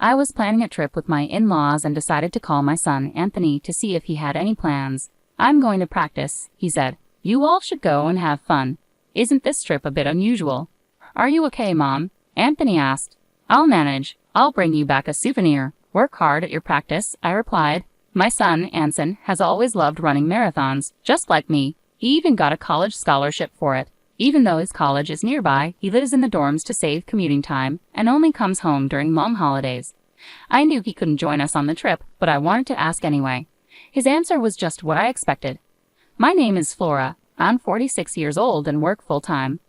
I was planning a trip with my in-laws and decided to call my son, Anthony, to see if he had any plans. "I'm going to practice," he said. "You all should go and have fun. Isn't this trip a bit unusual?" "Are you okay, Mom?" Anthony asked. "I'll manage. I'll bring you back a souvenir. Work hard at your practice," I replied. My son, Anson, has always loved running marathons, just like me. He even got a college scholarship for it. Even though his college is nearby, he lives in the dorms to save commuting time and only comes home during long holidays. I knew he couldn't join us on the trip, but I wanted to ask anyway. His answer was just what I expected. "My name is Flora. I'm 46 years old and work full-time.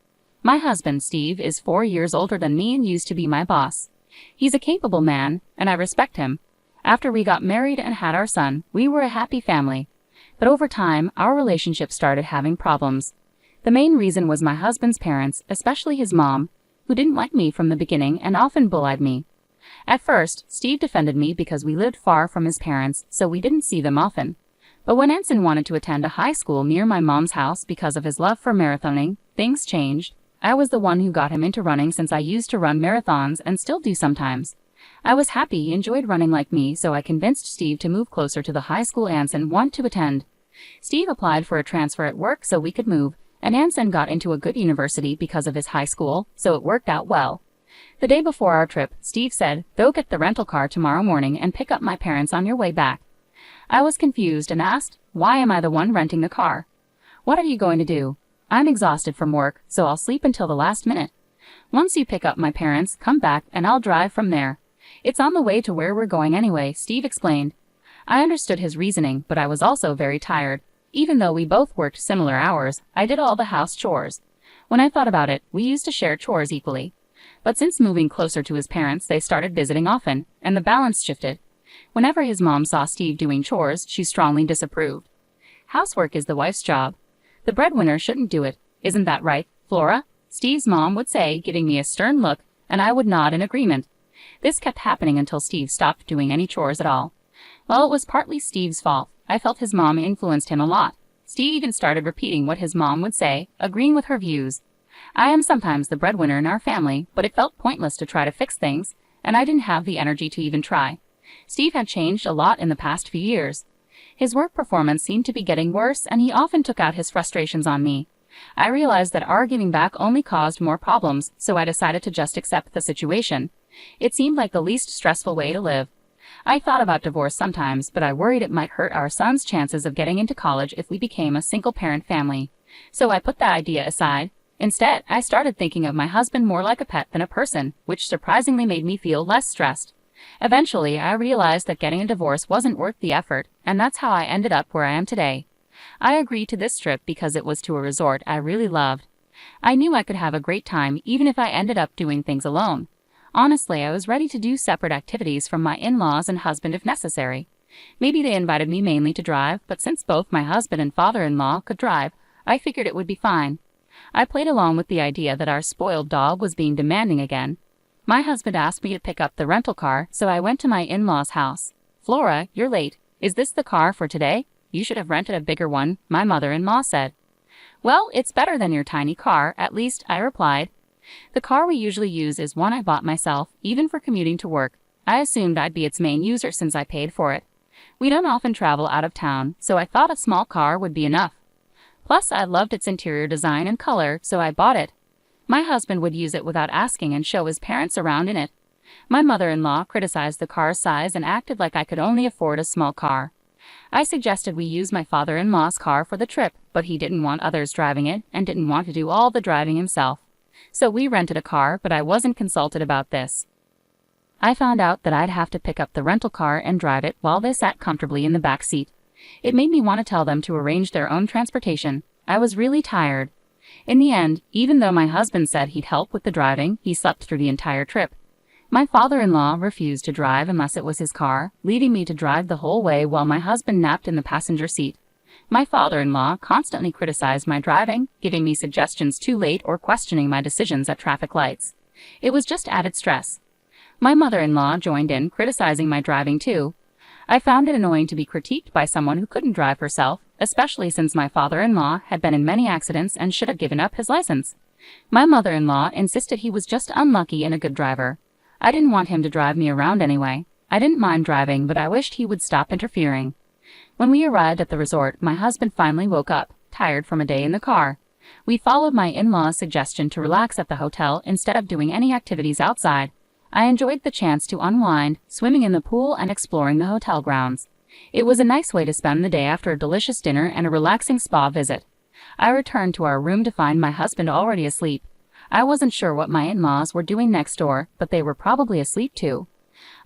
My husband, Steve, is 4 years older than me and used to be my boss. He's a capable man, and I respect him. After we got married and had our son, we were a happy family. But over time, our relationship started having problems. The main reason was my husband's parents, especially his mom, who didn't like me from the beginning and often bullied me. At first, Steve defended me because we lived far from his parents, so we didn't see them often. But when Anson wanted to attend a high school near my mom's house because of his love for marathoning, things changed. I was the one who got him into running since I used to run marathons and still do sometimes. I was happy he enjoyed running like me, so I convinced Steve to move closer to the high school Anson wanted to attend. Steve applied for a transfer at work so we could move, and Anson got into a good university because of his high school, so it worked out well. The day before our trip, Steve said, "Go get the rental car tomorrow morning and pick up my parents on your way back." I was confused and asked, "Why am I the one renting the car?" "What are you going to do?" "I'm exhausted from work, so I'll sleep until the last minute. Once you pick up my parents, come back and I'll drive from there. It's on the way to where we're going anyway," Steve explained. I understood his reasoning, but I was also very tired. Even though we both worked similar hours, I did all the house chores. When I thought about it, we used to share chores equally. But since moving closer to his parents, they started visiting often, and the balance shifted. Whenever his mom saw Steve doing chores, she strongly disapproved. "Housework is the wife's job. The breadwinner shouldn't do it. Isn't that right, Flora?" Steve's mom would say, giving me a stern look, and I would nod in agreement. This kept happening until Steve stopped doing any chores at all. Well, it was partly Steve's fault. I felt his mom influenced him a lot. Steve even started repeating what his mom would say, agreeing with her views. I am sometimes the breadwinner in our family, but it felt pointless to try to fix things, and I didn't have the energy to even try. Steve had changed a lot in the past few years. His work performance seemed to be getting worse, and he often took out his frustrations on me. I realized that our giving back only caused more problems, so I decided to just accept the situation. It seemed like the least stressful way to live. I thought about divorce sometimes, but I worried it might hurt our son's chances of getting into college if we became a single-parent family. So I put that idea aside. Instead, I started thinking of my husband more like a pet than a person, which surprisingly made me feel less stressed. Eventually, I realized that getting a divorce wasn't worth the effort, and that's how I ended up where I am today. I agreed to this trip because it was to a resort I really loved. I knew I could have a great time even if I ended up doing things alone. Honestly, I was ready to do separate activities from my in-laws and husband if necessary. Maybe they invited me mainly to drive, but since both my husband and father-in-law could drive, I figured it would be fine. I played along with the idea that our spoiled dog was being demanding again. My husband asked me to pick up the rental car, so I went to my in-laws' house. "Flora, you're late. Is this the car for today? You should have rented a bigger one," my mother-in-law said. "Well, it's better than your tiny car, at least," I replied. "The car we usually use is one I bought myself, even for commuting to work. I assumed I'd be its main user since I paid for it. We don't often travel out of town, so I thought a small car would be enough. Plus, I loved its interior design and color, so I bought it. My husband would use it without asking and show his parents around in it. My mother-in-law criticized the car's size and acted like I could only afford a small car. I suggested we use my father-in-law's car for the trip, but he didn't want others driving it and didn't want to do all the driving himself. So we rented a car, but I wasn't consulted about this. I found out that I'd have to pick up the rental car and drive it while they sat comfortably in the back seat. It made me want to tell them to arrange their own transportation. I was really tired. In the end, even though my husband said he'd help with the driving, he slept through the entire trip. My father-in-law refused to drive unless it was his car, leaving me to drive the whole way while my husband napped in the passenger seat. My father-in-law constantly criticized my driving, giving me suggestions too late or questioning my decisions at traffic lights. It was just added stress. My mother-in-law joined in, criticizing my driving too. I found it annoying to be critiqued by someone who couldn't drive herself, especially since my father-in-law had been in many accidents and should have given up his license. My mother-in-law insisted he was just unlucky and a good driver. I didn't want him to drive me around anyway. I didn't mind driving, but I wished he would stop interfering. When we arrived at the resort, my husband finally woke up, tired from a day in the car. We followed my in-laws' suggestion to relax at the hotel instead of doing any activities outside. I enjoyed the chance to unwind, swimming in the pool and exploring the hotel grounds. It was a nice way to spend the day after a delicious dinner and a relaxing spa visit. I returned to our room to find my husband already asleep. I wasn't sure what my in-laws were doing next door, but they were probably asleep too.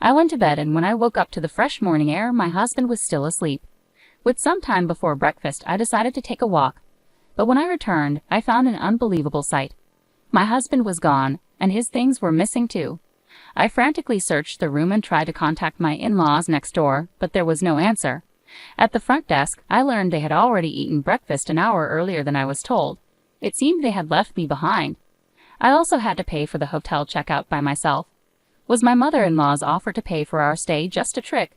I went to bed, and when I woke up to the fresh morning air, my husband was still asleep. With some time before breakfast, I decided to take a walk. But when I returned, I found an unbelievable sight. My husband was gone, and his things were missing too. I frantically searched the room and tried to contact my in-laws next door, but there was no answer. At the front desk, I learned they had already eaten breakfast an hour earlier than I was told. It seemed they had left me behind. I also had to pay for the hotel checkout by myself. Was my mother-in-law's offer to pay for our stay just a trick?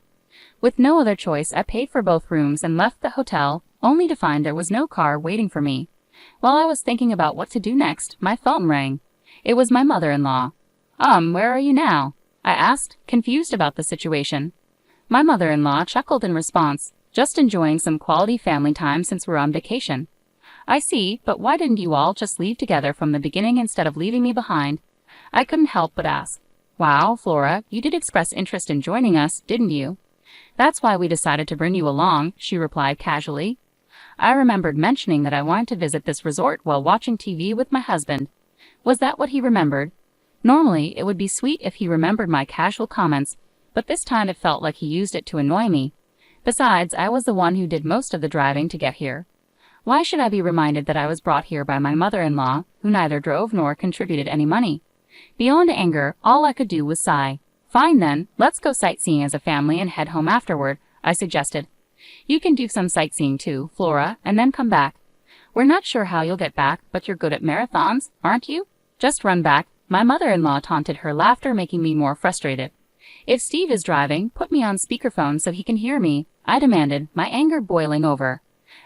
With no other choice, I paid for both rooms and left the hotel, only to find there was no car waiting for me. While I was thinking about what to do next, my phone rang. It was my mother-in-law. Where are you now?" I asked, confused about the situation. My mother-in-law chuckled in response, "Just enjoying some quality family time since we're on vacation." "I see, but why didn't you all just leave together from the beginning instead of leaving me behind?" I couldn't help but ask. "Wow, Flora, you did express interest in joining us, didn't you?" "That's why we decided to bring you along," she replied casually. I remembered mentioning that I wanted to visit this resort while watching TV with my husband. Was that what he remembered? Normally, it would be sweet if he remembered my casual comments, but this time it felt like he used it to annoy me. Besides, I was the one who did most of the driving to get here. Why should I be reminded that I was brought here by my mother-in-law, who neither drove nor contributed any money? Beyond anger, all I could do was sigh. "Fine then, let's go sightseeing as a family and head home afterward," I suggested. "You can do some sightseeing too, Flora, and then come back. We're not sure how you'll get back, but you're good at marathons, aren't you? Just run back." My mother-in-law taunted, her laughter making me more frustrated. "If Steve is driving, put me on speakerphone so he can hear me," I demanded, my anger boiling over.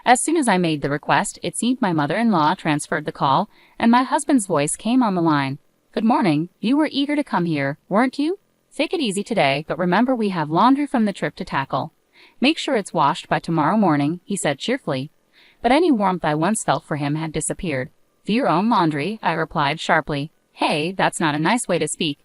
As soon as I made the request, it seemed my mother-in-law transferred the call, and my husband's voice came on the line. "Good morning. You were eager to come here, weren't you? Take it easy today, but remember we have laundry from the trip to tackle. Make sure it's washed by tomorrow morning," he said cheerfully. But any warmth I once felt for him had disappeared. "Do your own laundry," I replied sharply. "Hey, that's not a nice way to speak.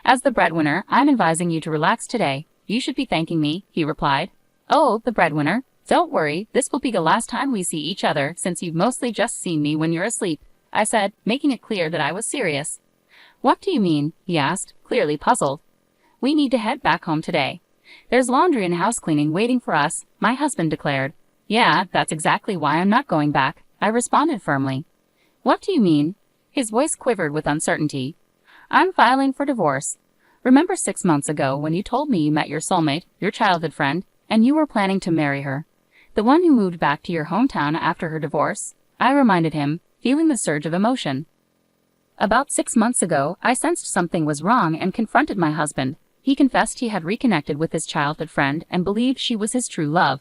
As the breadwinner, I'm advising you to relax today. You should be thanking me," he replied. "Oh, the breadwinner? Don't worry, this will be the last time we see each other since you've mostly just seen me when you're asleep," I said, making it clear that I was serious. "What do you mean?" he asked, clearly puzzled. "We need to head back home today. There's laundry and house cleaning waiting for us," my husband declared. "Yeah, that's exactly why I'm not going back," I responded firmly. "What do you mean?" His voice quivered with uncertainty. "I'm filing for divorce. Remember 6 months ago when you told me you met your soulmate, your childhood friend, and you were planning to marry her? The one who moved back to your hometown after her divorce?" I reminded him, feeling the surge of emotion. About 6 months ago, I sensed something was wrong and confronted my husband. He confessed he had reconnected with his childhood friend and believed she was his true love.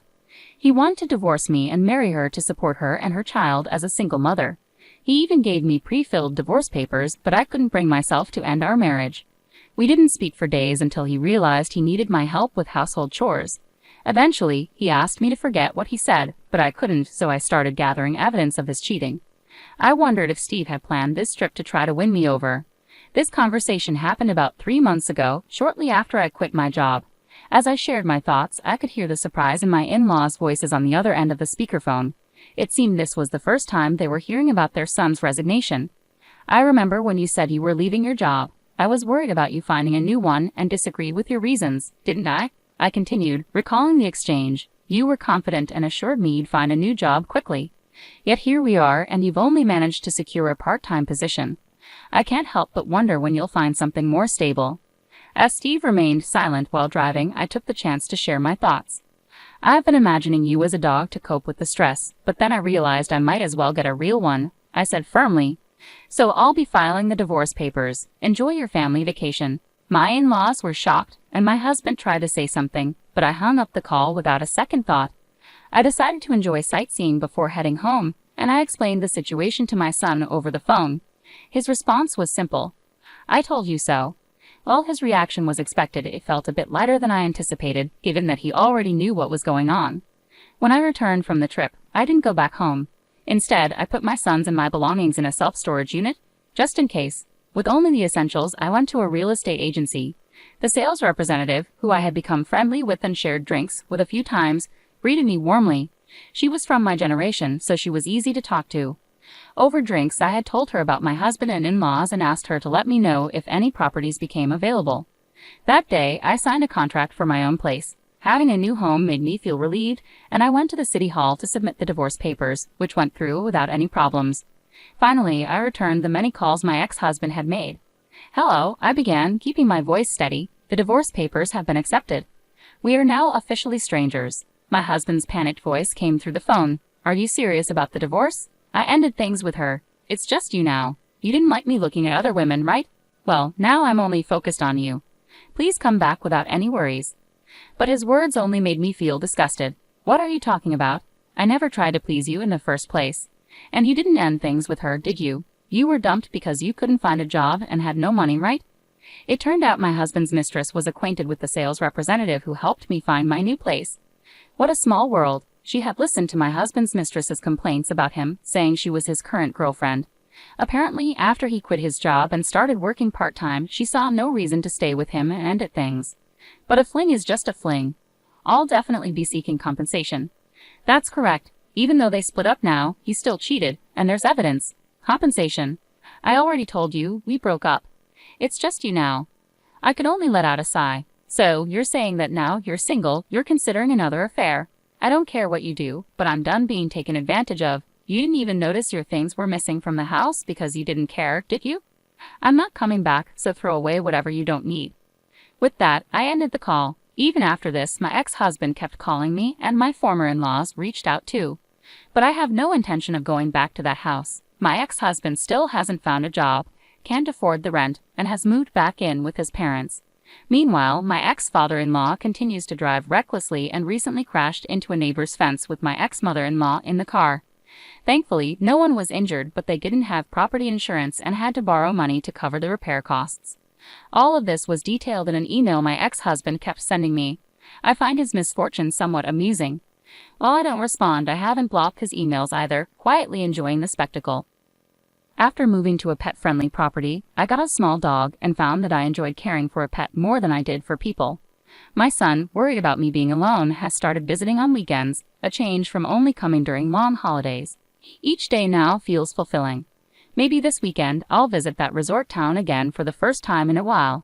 He wanted to divorce me and marry her to support her and her child as a single mother. He even gave me pre-filled divorce papers, but I couldn't bring myself to end our marriage. We didn't speak for days until he realized he needed my help with household chores. Eventually, he asked me to forget what he said, but I couldn't, so I started gathering evidence of his cheating. I wondered if Steve had planned this trip to try to win me over. This conversation happened about 3 months ago, shortly after I quit my job. As I shared my thoughts, I could hear the surprise in my in-laws' voices on the other end of the speakerphone. It seemed this was the first time they were hearing about their son's resignation. "I remember when you said you were leaving your job. I was worried about you finding a new one and disagreed with your reasons, didn't I?" I continued, recalling the exchange. "You were confident and assured me you'd find a new job quickly. Yet here we are, and you've only managed to secure a part-time position. I can't help but wonder when you'll find something more stable." As Steve remained silent while driving, I took the chance to share my thoughts. "I've been imagining you as a dog to cope with the stress, but then I realized I might as well get a real one," I said firmly. "So I'll be filing the divorce papers. Enjoy your family vacation." My in-laws were shocked, and my husband tried to say something, but I hung up the call without a second thought. I decided to enjoy sightseeing before heading home, and I explained the situation to my son over the phone. His response was simple. "I told you so." While his reaction was expected, it felt a bit lighter than I anticipated, given that he already knew what was going on. When I returned from the trip, I didn't go back home. Instead, I put my sons and my belongings in a self-storage unit, just in case. With only the essentials, I went to a real estate agency. The sales representative, who I had become friendly with and shared drinks with a few times, greeted me warmly. She was from my generation, so she was easy to talk to. Over drinks, I had told her about my husband and in-laws and asked her to let me know if any properties became available. That day, I signed a contract for my own place. Having a new home made me feel relieved, and I went to the city hall to submit the divorce papers, which went through without any problems. Finally, I returned the many calls my ex-husband had made. "Hello," I began, keeping my voice steady. "The divorce papers have been accepted. We are now officially strangers." My husband's panicked voice came through the phone. "Are you serious about the divorce?" I ended things with her. "It's just you now. You didn't like me looking at other women, right? Well, now I'm only focused on you. Please come back without any worries." But his words only made me feel disgusted. "What are you talking about? I never tried to please you in the first place. And you didn't end things with her, did you? You were dumped because you couldn't find a job and had no money, right?" It turned out my husband's mistress was acquainted with the sales representative who helped me find my new place. What a small world. She had listened to my husband's mistress's complaints about him, saying she was his current girlfriend. Apparently, after he quit his job and started working part-time, she saw no reason to stay with him and ended things. But a fling is just a fling. I'll definitely be seeking compensation. That's correct. Even though they split up now, he still cheated, and there's evidence. Compensation. I already told you, we broke up. It's just you now. I could only let out a sigh. "So, you're saying that now you're single, you're considering another affair. I don't care what you do, but I'm done being taken advantage of. You didn't even notice your things were missing from the house because you didn't care, did you? I'm not coming back, so throw away whatever you don't need." With that, I ended the call. Even after this, my ex-husband kept calling me, and my former in-laws reached out too. But I have no intention of going back to that house. My ex-husband still hasn't found a job, can't afford the rent, and has moved back in with his parents. Meanwhile, my ex-father-in-law continues to drive recklessly and recently crashed into a neighbor's fence with my ex-mother-in-law in the car. Thankfully, no one was injured, but they didn't have property insurance and had to borrow money to cover the repair costs. All of this was detailed in an email my ex-husband kept sending me. I find his misfortune somewhat amusing. While I don't respond, I haven't blocked his emails either, quietly enjoying the spectacle. After moving to a pet-friendly property, I got a small dog and found that I enjoyed caring for a pet more than I did for people. My son, worried about me being alone, has started visiting on weekends, a change from only coming during long holidays. Each day now feels fulfilling. Maybe this weekend I'll visit that resort town again for the first time in a while.